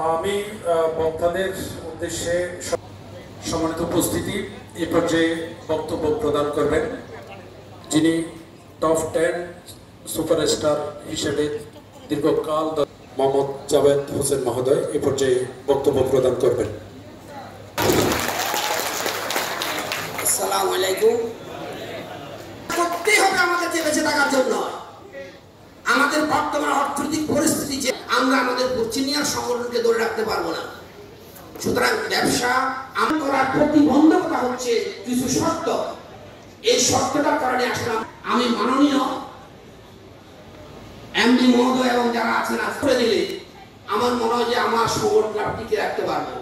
আমি বক্তাদের উদ্দেশ্যে সম্মানিত উপস্থিতি এই পর্যায়ে বক্তব্য প্রদান করবেন যিনি টপ 10 সুপারস্টার হিসেবে দীর্ঘকাল মোহাম্মদ জাভেদ হোসেন মহোদয় এই পর্যায়ে বক্তব্য প্রদান করবেন। আসসালামু আলাইকুম। করতেই হবে আমাদেরকে বেঁচে থাকার জন্য। আমাদের বর্তমান অর্থনৈতিক পরিস্থিতি যে আমরা আমাদের সিনিয়র সংগঠনকে ধরে রাখতে পারবো না, সুতরাং ব্যবসা আমরা করার প্রতিবন্ধকতা হচ্ছে কিছু শর্ত। এই শর্তটার কারণে আসলাম আমি মাননীয় এমডি মহোদয় এবং যারা আছেন করে দিলে আমার মনে হয় যে আমার সংগঠনটা টিকে রাখতে পারবো।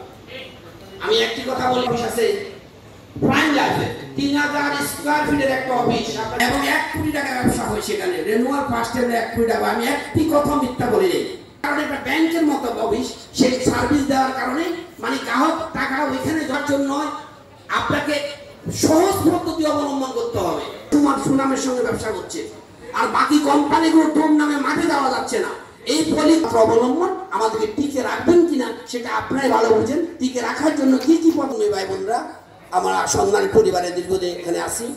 আমি একটি কথা বলি, আছে প্রাইম লাইফে 3000 স্কয়ার ফিটের একটা অফিস এবং 1 কোটি টাকা ব্যবসা হয় সেখানে। রেনুয়াল ফার্স্ট টাইমে 1 কোটি টাকা। আমি একটি কথা মিথ্যা বলি নাই, কারণ এটা ব্যাংকের মতো অফিস, সেই সার্ভিস দেওয়ার কারণে মানে গ্রাহক টাকা ওইখানে যাওয়ার জন্য আপনাকে সহজ পদ্ধতি অবলম্বন করতে হবে। তোমার সুনামের সঙ্গে ব্যবসা করছে আর বাকি কোম্পানিগুলো তোর নামে মাঠে দেওয়া যাচ্ছে না। এই পলিসি অবলম্বন আমাদেরকে টিকে রাখবেন কিনা সেটা আপনারাই ভালো বুঝেন। টিকে রাখার জন্য কি কি পথ নেই ভাই বোনরা, আমরা সন্ধান পরিবারের দীর্ঘদিন এখানে আসি,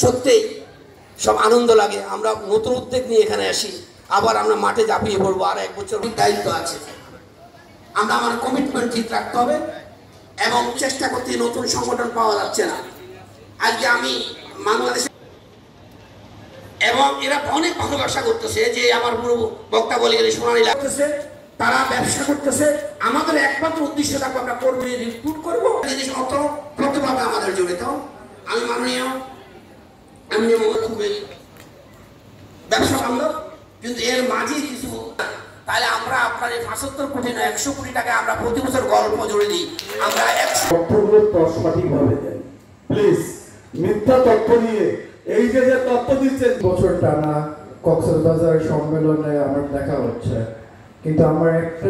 সত্যিই সব আনন্দ লাগে। আমরা নতুন উদ্যোগ নিয়ে এখানে আসি, আবার আমরা মাঠে ঝাঁপিয়ে পড়বো। আর 1 বছর দায়িত্ব আছে, আমরা আমার কমিটমেন্ট ঠিক রাখতে হবে এবং চেষ্টা করতে নতুন সংগঠন পাওয়া যাচ্ছে না। আজকে আমি বাংলাদেশে এবং এরা অনেক ভালো ব্যবসা করতেছে, যে আমার পুরো বক্তা বলে গেলে সোনালী লাগতেছে, তারা ব্যবসা করতেছে। আমাদের একমাত্র উদ্দেশ্য থাকবে আমরা কর্মী রিক্রুট করবো, জিনিস অত প্রতিভাবে আমাদের জড়িত। আমি মাননীয় এমনি খুবই ব্যবসা বান্ধব, কিন্তু এর মাঝে কিছু তাহলে আমরা আপনার এই 75 কোটি না 100 কোটি টাকা আমরা প্রতি বছর গল্প জুড়ে দিই। আমরা তথ্যগুলো সঠিকভাবে দেন প্লিজ। মিথ্যা তথ্য নিয়ে এই যে তথ্য দিচ্ছেন, বছর টানা কক্সবাজার সম্মেলনে আমার দেখা হচ্ছে, কিন্তু আমার একটা